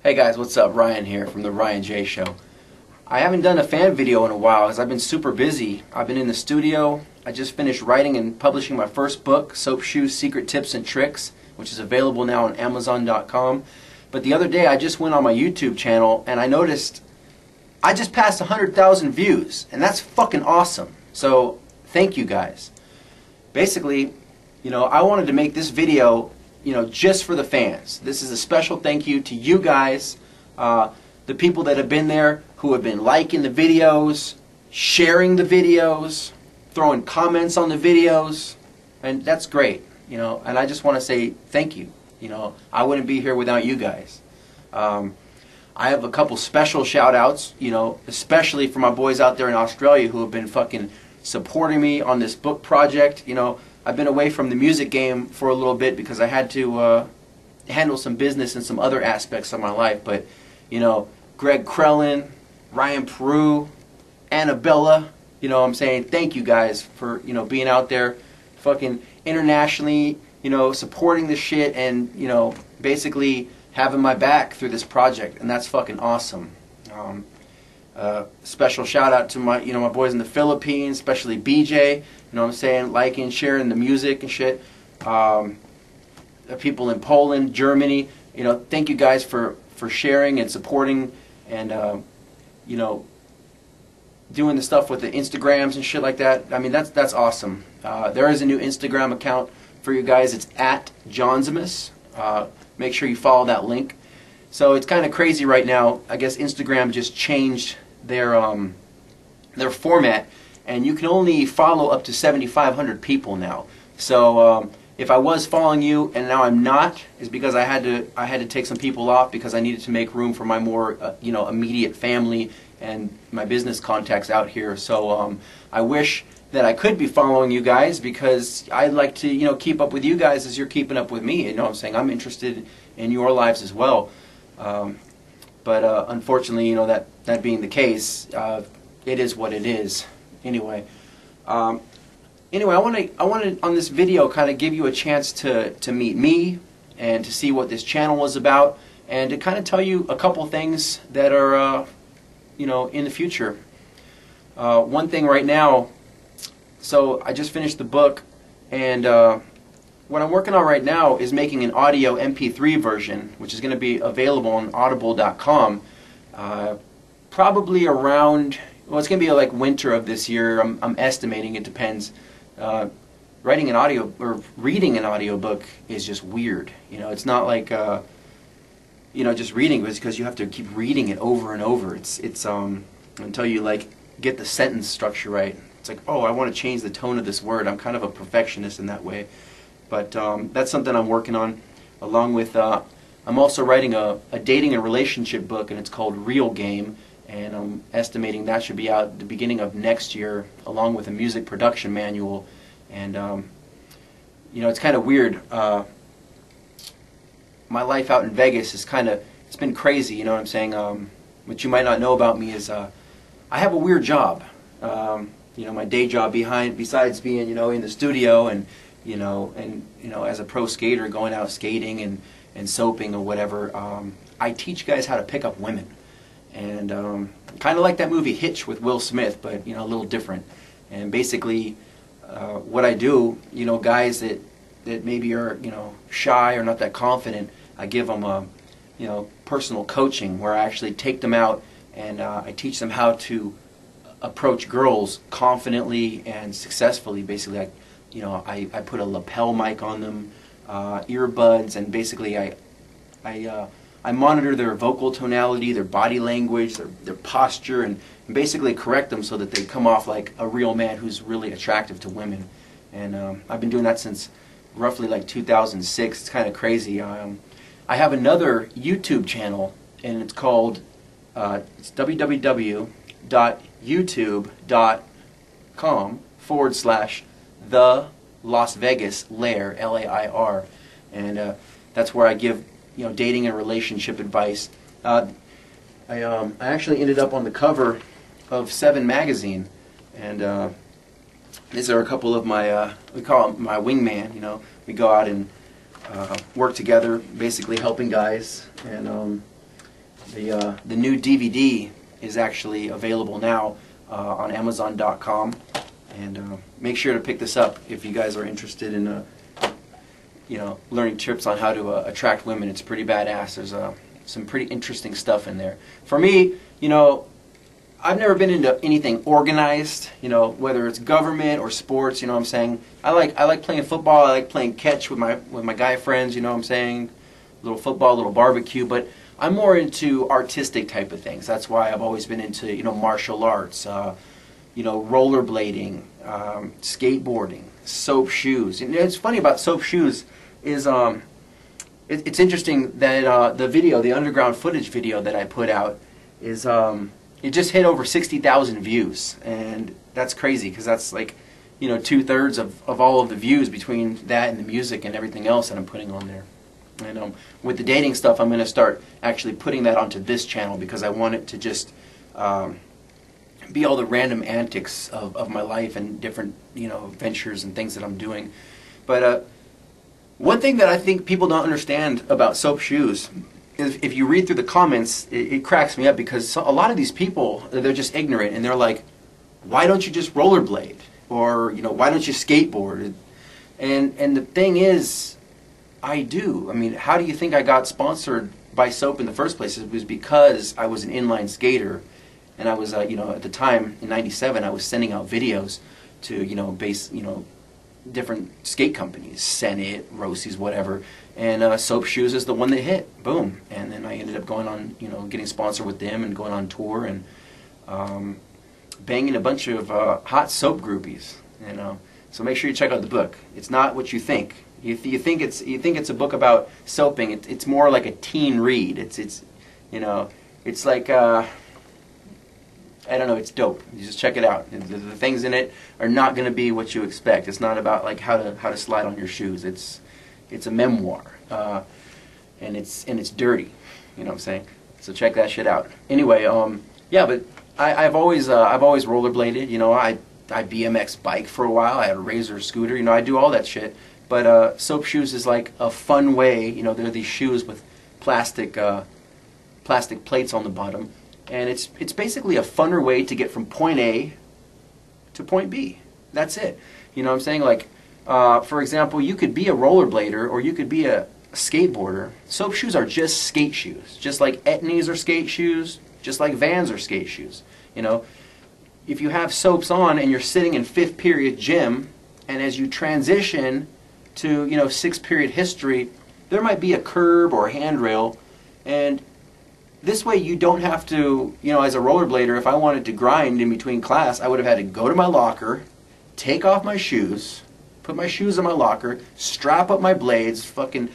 Hey guys, what's up? Ryan here from the Ryan J Show. I haven't done a fan video in a while because I've been super busy. I've been in the studio. I just finished writing and publishing my first book, Soap Shoes Secret Tips and Tricks, which is available now on Amazon.com. But the other day I just went on my YouTube channel and I noticed I just passed 100,000 views, and that's fucking awesome. So thank you guys. Basically, I wanted to make this video just for the fans. This is a special thank you to you guys, the people that have been there, who have been liking the videos, sharing the videos, throwing comments on the videos, and that's great, and I just want to say thank you. I wouldn't be here without you guys. I have a couple special shout outs, especially for my boys out there in Australia who have been fucking supporting me on this book project. I've been away from the music game for a little bit because I had to handle some business and some other aspects of my life. But, Greg Krellin, Ryan Peru, Annabella, I'm saying thank you guys for, being out there fucking internationally, supporting the shit and, basically having my back through this project. And that's fucking awesome. Special shout out to my my boys in the Philippines, especially BJ, liking, sharing the music and shit. People in Poland, Germany, thank you guys for sharing and supporting and doing the stuff with the Instagrams and shit like that. I mean, that's awesome. There is a new Instagram account for you guys. It's at Jaunzemis. Make sure you follow that link. So it's kind of crazy right now. I guess Instagram just changed their format, and you can only follow up to 7,500 people now. So if I was following you and now I'm not, is because I had to take some people off because I needed to make room for my more immediate family and my business contacts out here. So I wish that I could be following you guys because I'd like to keep up with you guys as you're keeping up with me. I'm interested in your lives as well. But unfortunately, that being the case, it is what it is. Anyway, I want to on this video kind of give you a chance to meet me and to see what this channel is about, and to kind of tell you a couple things that are in the future. One thing right now, so I just finished the book, and what I'm working on right now is making an audio MP3 version, which is going to be available on Audible.com probably around, well, it's going to be like winter of this year. I'm estimating. It depends. Writing an audio or reading an audiobook is just weird. It's not like just reading, it's because you have to keep reading it over and over. It's until you get the sentence structure right. It's like, oh, I want to change the tone of this word. I'm kind of a perfectionist in that way. But that's something I'm working on, along with, I'm also writing a dating and relationship book, and it's called Real Game, and I'm estimating that should be out at the beginning of next year, along with a music production manual. And, it's kind of weird. My life out in Vegas is it's been crazy, what you might not know about me is I have a weird job. My day job besides being, in the studio and as a pro skater going out skating and soaping or whatever, I teach guys how to pick up women. And kind of like that movie Hitch with Will Smith, but a little different. And basically what I do, guys that maybe are shy or not that confident, I give them personal coaching where I actually take them out and I teach them how to approach girls confidently and successfully. Basically, I put a lapel mic on them, earbuds, and basically I monitor their vocal tonality, their body language, their posture, and basically correct them so that they come off like a real man who's really attractive to women. And I've been doing that since roughly 2006. It's kind of crazy. I have another YouTube channel, and it's called it's www.youtube.com/The Las Vegas Lair, L-A-I-R, and that's where I give dating and relationship advice. I actually ended up on the cover of 7 magazine, and these are a couple of my we call them my wingman. We go out and work together, basically helping guys, and The new DVD is actually available now on Amazon.com, and make sure to pick this up if you guys are interested in learning tips on how to attract women. It's pretty badass. There's some pretty interesting stuff in there. For me, I've never been into anything organized, whether it's government or sports, what I'm saying. I like playing football, I like playing catch with my guy friends, what I'm saying. Little football, little barbecue, but I'm more into artistic type of things. That's why I've always been into, martial arts, rollerblading, skateboarding, soap shoes. And it's funny about soap shoes is it's interesting that the underground footage video that I put out is it just hit over 60,000 views, and that's crazy because that's like 2/3 of all of the views between that and the music and everything else that I'm putting on there. And with the dating stuff, I'm going to start actually putting that onto this channel because I want it to just be all the random antics of my life and different ventures and things that I'm doing. But one thing that I think people don't understand about soap shoes is if you read through the comments, it cracks me up because a lot of these people, they're just ignorant and they're like, why don't you just rollerblade? Or why don't you skateboard? And the thing is, I do. I mean, how do you think I got sponsored by soap in the first place? It was because I was an inline skater, and I was, at the time in '97, I was sending out videos to, different skate companies, Senate, Rossi's, whatever, and Soap Shoes is the one that hit. Boom. And then I ended up going on, getting sponsored with them and going on tour and banging a bunch of hot soap groupies. So make sure you check out the book. It's not what you think. You think it's a book about soaping. It's more like a teen read. It's like I don't know. It's dope. You just check it out. The things in it are not going to be what you expect. It's not about like how to slide on your shoes. It's a memoir, and it's dirty. You know what I'm saying? So check that shit out. Anyway, yeah, but I've always rollerbladed. I BMX bike for a while. I had a Razor scooter. I do all that shit. But soap shoes is like a fun way. They're these shoes with plastic plates on the bottom, and it's basically a funner way to get from point A to point B. That's it. You know what I'm saying? Like, for example, you could be a rollerblader or you could be a skateboarder. Soap shoes are just skate shoes, just like Etnies are skate shoes, just like Vans are skate shoes. If you have soaps on and you're sitting in 5th period gym, and as you transition to 6th period history, there might be a curb or a handrail, and this way you don't have to, as a rollerblader, if I wanted to grind in between class, I would have had to go to my locker, take off my shoes, put my shoes in my locker, strap up my blades, fucking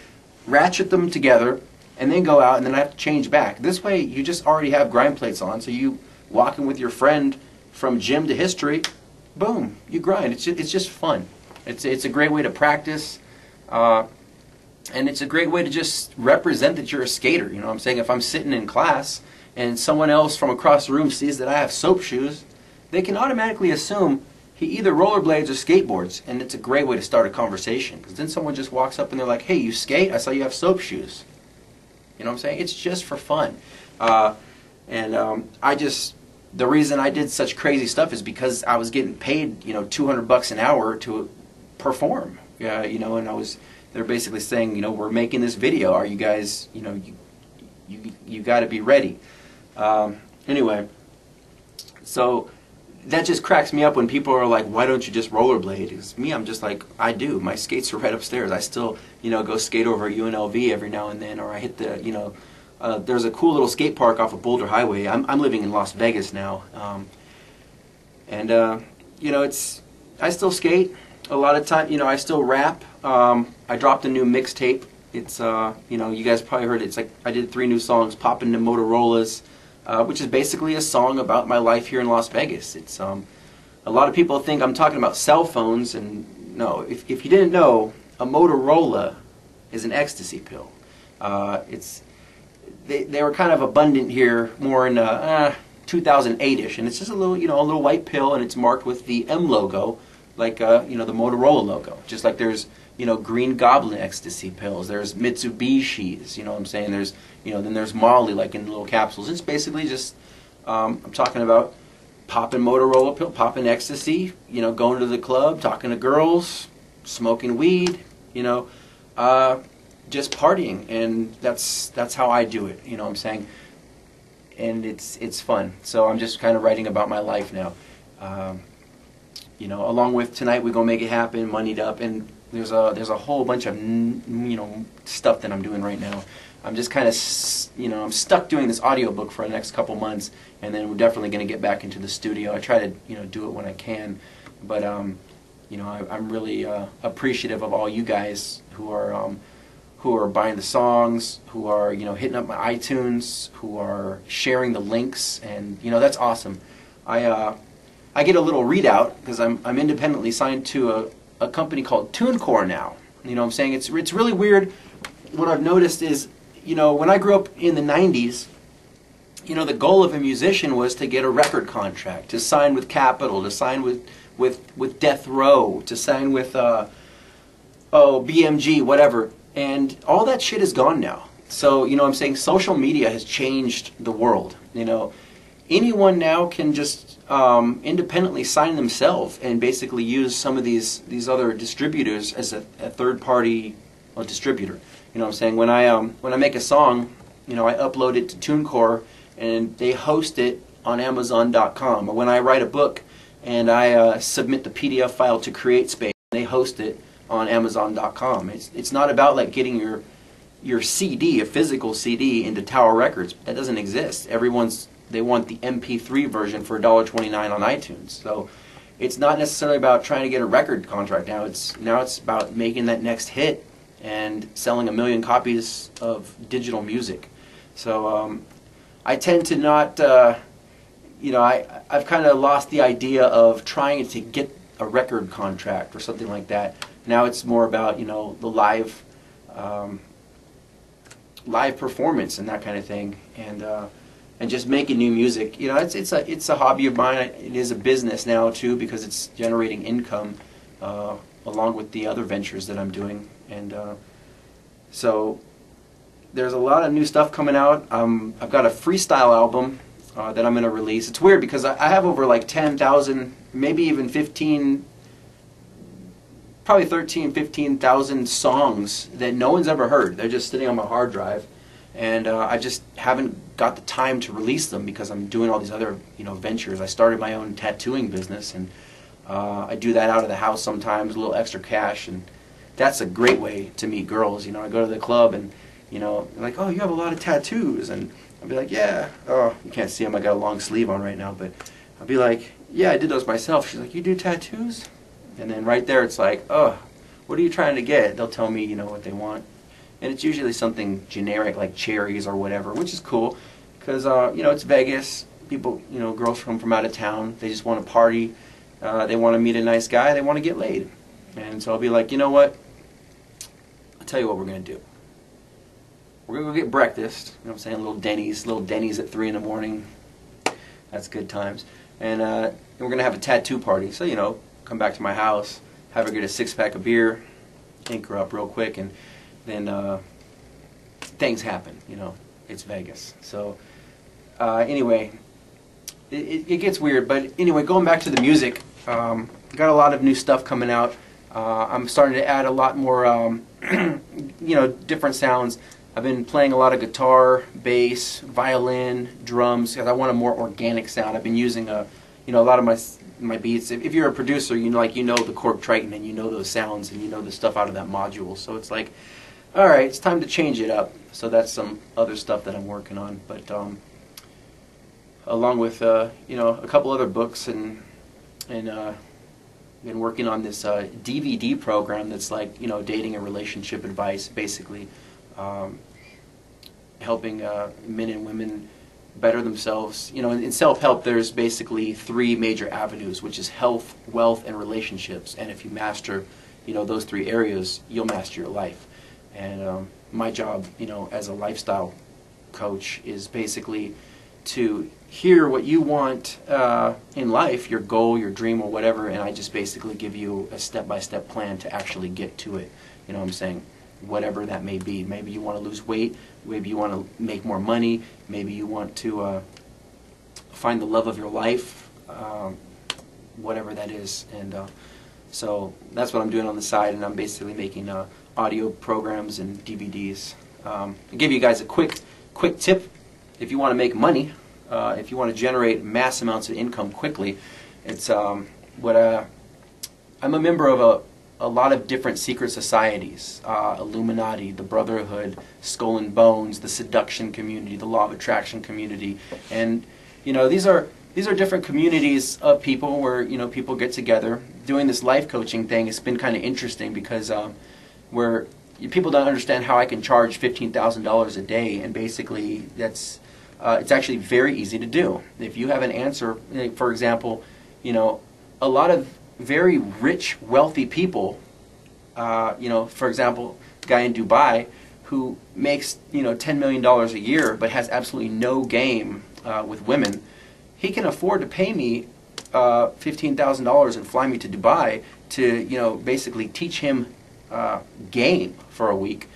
ratchet them together, and then go out, and then I have to change back. This way you just already have grind plates on, so you walking with your friend from gym to history, boom, you grind. It's just fun. It's a great way to practice, and it's a great way to just represent that you're a skater. You know what I'm saying? If I'm sitting in class and someone else from across the room sees that I have soap shoes, they can automatically assume he either rollerblades or skateboards, and it's a great way to start a conversation. Because then someone just walks up and they're like, "Hey, you skate? I saw you have soap shoes." You know what I'm saying? It's just for fun, the reason I did such crazy stuff is because I was getting paid, $200 an hour to perform. Yeah, and they're basically saying, we're making this video. Are you guys, you got to be ready. Anyway, so that just cracks me up when people are like, why don't you just rollerblade? Because me, I'm just like, I do. My skates are right upstairs. I still, go skate over at UNLV every now and then, or I hit the, there's a cool little skate park off of Boulder Highway. I'm living in Las Vegas now, I still skate a lot of time. I still rap. I dropped a new mixtape. It's you guys probably heard it. It's like I did 3 new songs, Poppin' the Motorola's, which is basically a song about my life here in Las Vegas. It's a lot of people think I'm talking about cell phones, and no. If you didn't know, a Motorola is an ecstasy pill. They were kind of abundant here more in 2008-ish, and it's just a little, a little white pill, and it's marked with the M logo, like the Motorola logo. Just like there's Green Goblin ecstasy pills. There's Mitsubishi's. You know what I'm saying? There's then there's Molly, like in little capsules. It's basically just I'm talking about popping Motorola pill, popping ecstasy. Going to the club, talking to girls, smoking weed. Just partying, and that's how I do it. You know what I'm saying? And it's fun. So I'm just kind of writing about my life now. Along with Tonight We Gonna Make It Happen, Moneyed Up, and there's a whole bunch of stuff that I'm doing right now. I'm just kind of I'm stuck doing this audiobook for the next couple months, and then we're definitely going to get back into the studio. I try to do it when I can, but I'm really appreciative of all you guys who are buying the songs, who are hitting up my iTunes, who are sharing the links, and that's awesome. I get a little readout because I'm independently signed to a company called TuneCore now. You know what I'm saying? It's really weird. What I've noticed is, when I grew up in the 90s, the goal of a musician was to get a record contract, to sign with Capitol, to sign with Death Row, to sign with BMG, whatever. And all that shit is gone now. So, I'm saying social media has changed the world. Anyone now can just independently sign themselves and basically use some of these other distributors as a third-party distributor. You know what I'm saying? When I make a song, I upload it to TuneCore and they host it on Amazon.com. Or when I write a book and I submit the PDF file to CreateSpace, they host it on Amazon.com. It's not about like getting your CD, a physical CD, into Tower Records. That doesn't exist. They want the MP3 version for $1.29 on iTunes. So it's not necessarily about trying to get a record contract now. It's about making that next hit and selling 1 million copies of digital music. So I tend to not, I've kind of lost the idea of trying to get a record contract or something like that. Now it's more about the live performance and that kind of thing, and just making new music. It's a hobby of mine. It is a business now too, because it's generating income along with the other ventures that I'm doing. And so there's a lot of new stuff coming out. I've got a freestyle album that I'm going to release. It's weird because I have over like 10,000, maybe even 15, probably 13, 15,000 songs that no one's ever heard. They're just sitting on my hard drive. And I just haven't got the time to release them because I'm doing all these other ventures. I started my own tattooing business, and I do that out of the house sometimes, a little extra cash, and that's a great way to meet girls. I go to the club and they're like, oh, you have a lot of tattoos, and I'll be like, yeah. Oh, you can't see them. I got a long sleeve on right now, but I'll be like, yeah, I did those myself. She's like, you do tattoos? And then right there, it's like, oh, what are you trying to get? They'll tell me what they want. And it's usually something generic like cherries or whatever, which is cool because it's Vegas. People, girls from out of town, they just want to party. They want to meet a nice guy. They want to get laid. And so I'll be like, you know what? I'll tell you what we're going to do. We're going to go get breakfast. You know what I'm saying? Little Denny's at 3 in the morning. That's good times. And we're going to have a tattoo party. So, come back to my house, have her get a 6-pack of beer, ink her up real quick, and then things happen. It's Vegas. So anyway, it gets weird. But anyway, going back to the music, got a lot of new stuff coming out. I'm starting to add a lot more, different sounds. I've been playing a lot of guitar, bass, violin, drums, because I want a more organic sound. I've been using a lot of my beats. If you're a producer, you know the Korg Triton, and you know those sounds, and you know the stuff out of that module. So it's like, all right, it's time to change it up. So that's some other stuff that I'm working on. But along with a couple other books, and been working on this DVD program that's like dating and relationship advice, basically helping men and women better themselves. In self-help, there's basically 3 major avenues, which is health, wealth, and relationships. And if you master, those 3 areas, you'll master your life. And my job, as a lifestyle coach, is basically to hear what you want in life, your goal, your dream, or whatever, and I just basically give you a step-by-step plan to actually get to it. You know what I'm saying? Whatever that may be. Maybe you want to lose weight, maybe you want to make more money, maybe you want to find the love of your life, whatever that is. And so that's what I'm doing on the side, and I'm basically making audio programs and DVDs. I'll give you guys a quick tip. If you want to make money, if you want to generate mass amounts of income quickly, it's I'm a member of a lot of different secret societies, Illuminati, the Brotherhood, Skull and Bones, the Seduction Community, the Law of Attraction Community, and you know, these are different communities of people where, you know, people get together. Doing this life coaching thing, it's been kind of interesting because where people don't understand how I can charge $15,000 a day, and basically that's it's actually very easy to do. If you have an answer, for example, you know, a lot of very rich, wealthy people, you know, for example, a guy in Dubai who makes, you know, $10 million a year but has absolutely no game with women, he can afford to pay me $15,000 and fly me to Dubai to, you know, basically teach him game for a week.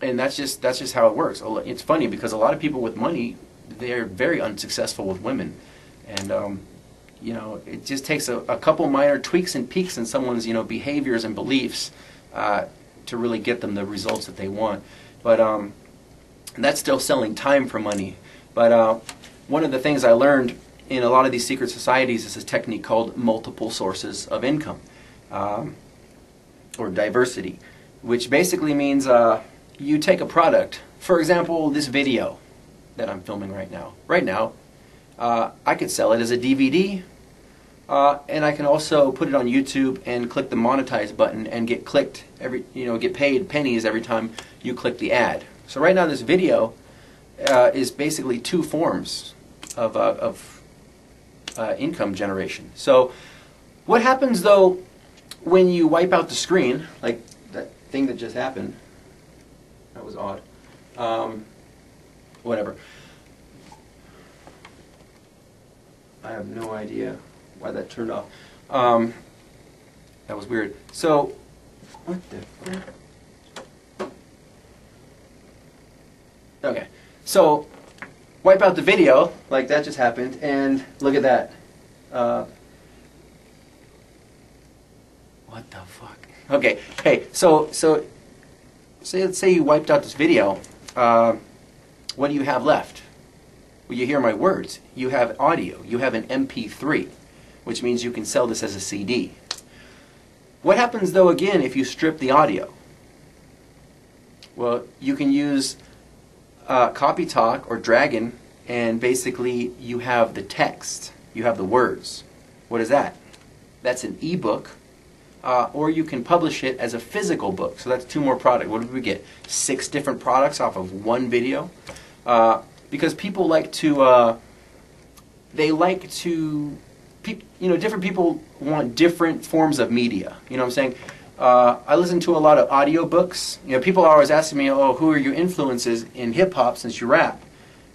And that's just how it works. It's funny because a lot of people with money, they're very unsuccessful with women, and you know, it just takes a couple minor tweaks and peaks in someone's, you know, behaviors and beliefs to really get them the results that they want. But that's still selling time for money. But one of the things I learned in a lot of these secret societies is this technique called multiple sources of income, or diversity, which basically means you take a product. For example, this video that I'm filming right now. Right now, I could sell it as a DVD, and I can also put it on YouTube and click the monetize button and get clicked get paid pennies every time you click the ad. So right now, this video is basically two forms of income generation. So what happens though when you wipe out the screen, like that thing that just happened? That was odd. Whatever. I have no idea why that turned off. That was weird. So, what the frick? Okay. So, wipe out the video, like that just happened, and look at that. What the fuck? Okay. Hey, so let's say you wiped out this video. What do you have left? Well, you hear my words. You have audio. You have an MP3, which means you can sell this as a CD. What happens, though, again, if you strip the audio? Well, you can use Copy Talk or Dragon, and basically you have the text. You have the words. What is that? That's an ebook, or you can publish it as a physical book. So that's two more products. What did we get? 6 different products off of one video. Because people like to, different people want different forms of media. You know what I'm saying? I listen to a lot of audiobooks. You know, people are always asking me, oh, who are your influences in hip-hop since you rap?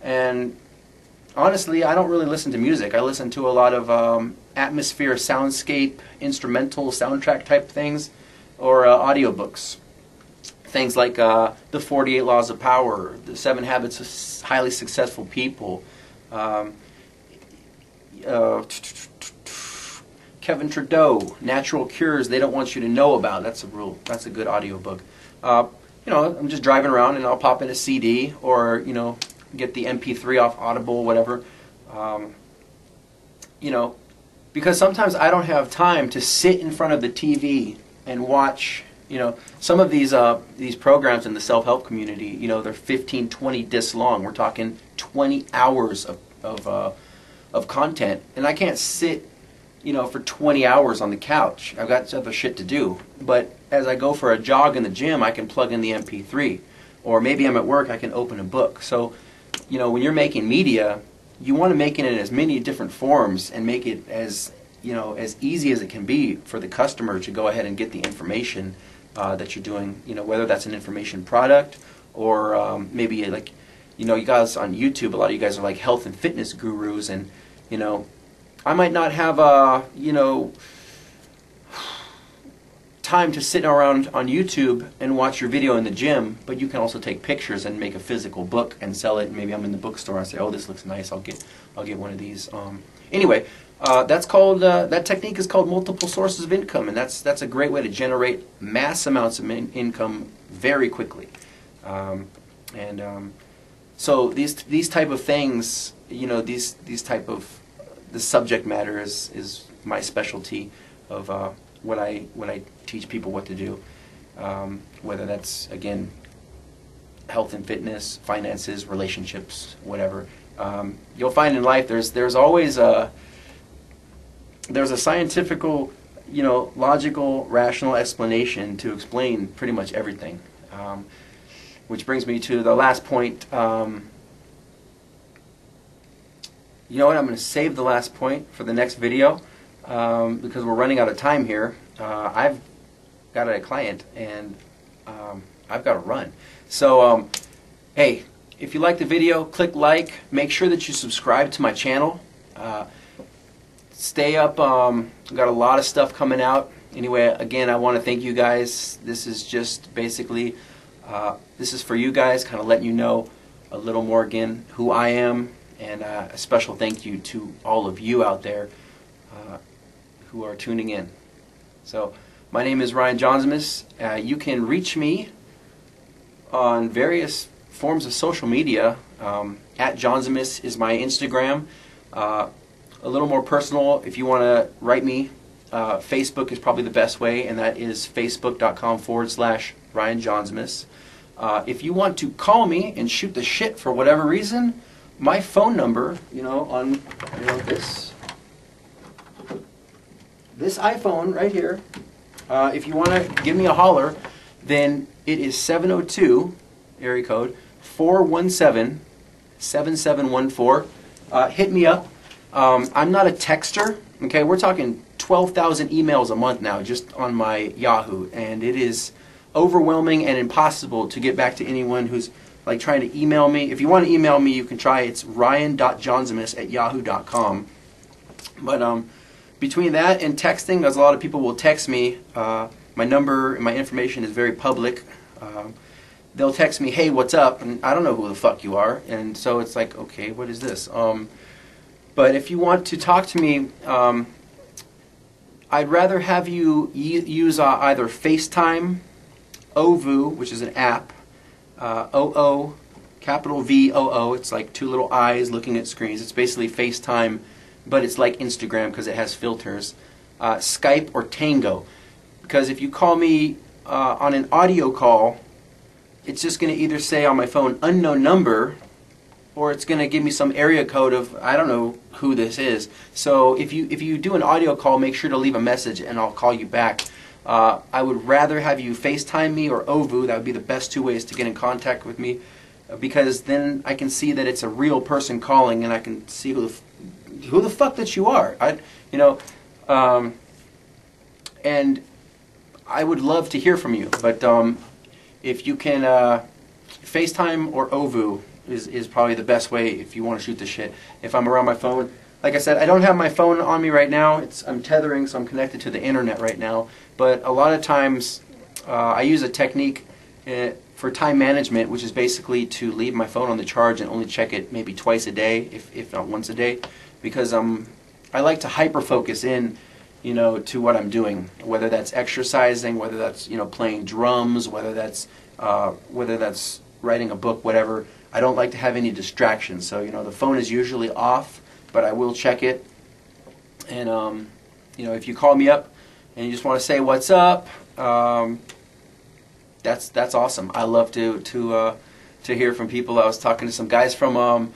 And honestly, I don't really listen to music. I listen to a lot of atmosphere, soundscape, instrumental, soundtrack type things, or audiobooks. Things like the 48 Laws of Power, the 7 Habits of Highly Successful People, Kevin Trudeau, Natural Cures They Don't Want You to Know About. That's a good audiobook. I'm just driving around and I'll pop in a CD or, get the MP3 off Audible, whatever. Because sometimes I don't have time to sit in front of the TV and watch. Some of these programs in the self-help community, they're 15, 20 discs long. We're talking 20 hours of content, and I can't sit, for 20 hours on the couch. I've got other shit to do. But as I go for a jog in the gym, I can plug in the MP3, or maybe I'm at work, I can open a book. So, when you're making media, you want to make it in as many different forms and make it as easy as it can be for the customer to go ahead and get the information that you're doing, whether that's an information product or maybe like, you know, you guys on YouTube, a lot of you guys are like health and fitness gurus, and you know, I might not have you know, time to sit around on YouTube and watch your video in the gym, but you can also take pictures and make a physical book and sell it. Maybe I'm in the bookstore and I say, oh, this looks nice, I'll get one of these. Anyway, that's called that technique is called multiple sources of income, and that's a great way to generate mass amounts of income very quickly. So these type of things, you know, these type of the subject matter is my specialty of when I teach people what to do, whether that's, again, health and fitness, finances, relationships, whatever. You'll find in life there's always there's a scientifical, you know, logical, rational explanation to explain pretty much everything. Which brings me to the last point. You know what? I'm going to save the last point for the next video because we're running out of time here. I've got a client and I've got to run. So, hey, if you like the video, click like. Make sure that you subscribe to my channel. Stay up. I've got a lot of stuff coming out. Anyway, again, I want to thank you guys. This is just basically, this is for you guys, kind of letting you know a little more, again, who I am. And a special thank you to all of you out there who are tuning in. So, my name is Ryan Jaunzemis. You can reach me on various forms of social media. At Jaunzemis is my Instagram. A little more personal, if you want to write me, Facebook is probably the best way, and that is facebook.com/Ryan Jaunzemis. If you want to call me and shoot the shit for whatever reason, my phone number, you know, on this iPhone right here, if you want to give me a holler, then it is 702, area code, 417-7714. Hit me up. I'm not a texter, okay? We're talking 12,000 emails a month now just on my Yahoo, and it is overwhelming and impossible to get back to anyone who's like trying to email me. If you want to email me, you can try. It's ryan.jaunzemis@yahoo.com. But between that and texting, as a lot of people will text me, my number and my information is very public. They'll text me, hey, what's up? And I don't know who the fuck you are. And so it's like, okay, what is this? But if you want to talk to me, I'd rather have you use either FaceTime, OVO, which is an app, OO, capital VOO. It's like two little eyes looking at screens. It's basically FaceTime, but it's like Instagram because it has filters. Skype or Tango. Because if you call me on an audio call, it's just going to either say on my phone, unknown number, or it's going to give me some area code of, I don't know who this is. So if you do an audio call, make sure to leave a message and I'll call you back. I would rather have you FaceTime me or OVO. That would be the best two ways to get in contact with me, because then I can see that it's a real person calling, and I can see who the fuck that you are. And I would love to hear from you. But if you can FaceTime or OVO is probably the best way if you want to shoot the shit. If I'm around my phone. Like I said, I don't have my phone on me right now. I'm tethering, so I'm connected to the internet right now. But a lot of times, I use a technique for time management, which is basically to leave my phone on the charge and only check it maybe twice a day, if not once a day, because I like to hyper focus in, you know, to what I'm doing. Whether that's exercising, whether that's, you know, playing drums, whether that's writing a book, whatever. I don't like to have any distractions. So, you know, the phone is usually off, but I will check it. And you know, if you call me up and you just want to say what's up, that's awesome. I love to hear from people. I was talking to some guys from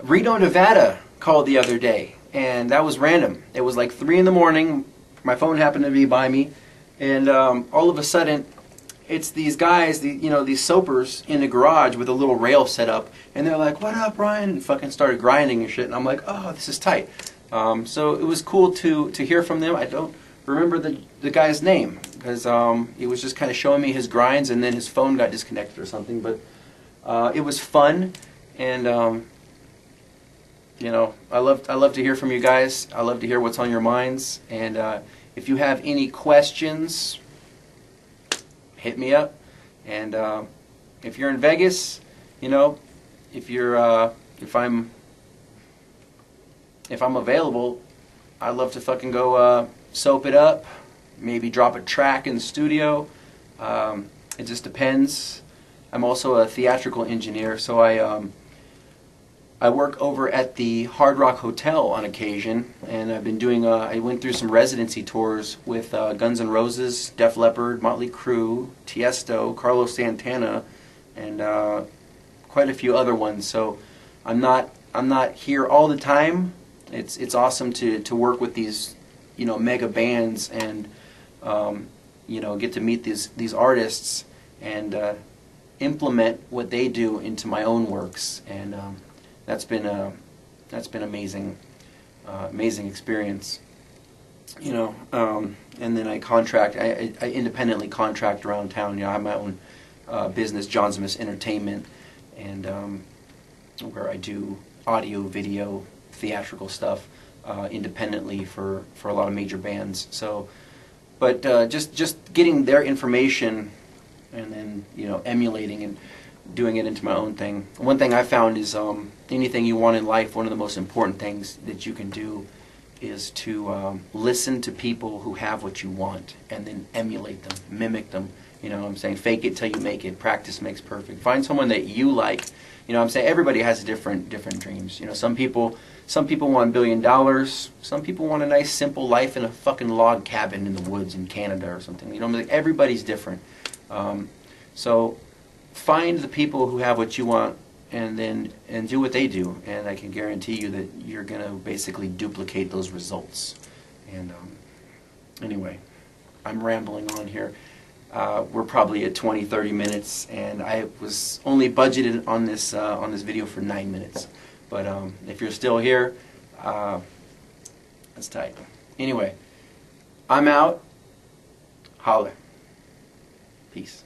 Reno, Nevada, called the other day, and that was random. It was like 3 in the morning. My phone happened to be by me, and all of a sudden, it's these guys, these soapers in the garage with a little rail set up, and they're like, "What up, Ryan?" and fucking started grinding and shit, and I'm like, "Oh, this is tight." So it was cool to hear from them. I don't remember the guy's name because he was just kind of showing me his grinds, and then his phone got disconnected or something. But it was fun, And you know, I love to hear from you guys. I love to hear what's on your minds. And if you have any questions, hit me up. And if you're in Vegas, you know, if I'm available, I'd love to fucking go soap it up. Maybe drop a track in the studio. It just depends. I'm also a theatrical engineer, so I work over at the Hard Rock Hotel on occasion, and I've been doing. I went through some residency tours with Guns N' Roses, Def Leppard, Motley Crue, Tiesto, Carlos Santana, and quite a few other ones. So I'm not here all the time. It's awesome to work with these, you know, mega bands and you know, get to meet these artists and implement what they do into my own works. And that's been amazing, amazing experience. You know, and then I independently contract around town. You know, I have my own business, Jaunzemis Entertainment, and where I do audio, video, theatrical stuff independently for a lot of major bands. So, but just getting their information and then, you know, emulating and doing it into my own thing. One thing I found is anything you want in life, one of the most important things that you can do is to listen to people who have what you want and then emulate them, mimic them. You know what I'm saying? Fake it till you make it. Practice makes perfect. Find someone that you like. You know what I'm saying? Everybody has different dreams. You know, some people want $1 billion. Some people want a nice simple life in a fucking log cabin in the woods in Canada or something. You know, like everybody's different. So find the people who have what you want and do what they do, and I can guarantee you that you're gonna basically duplicate those results. And anyway, I'm rambling on here. We're probably at 20-30 minutes, and I was only budgeted on this video for 9 minutes. But if you're still here, that's tight. Anyway, I'm out. Holler. Peace.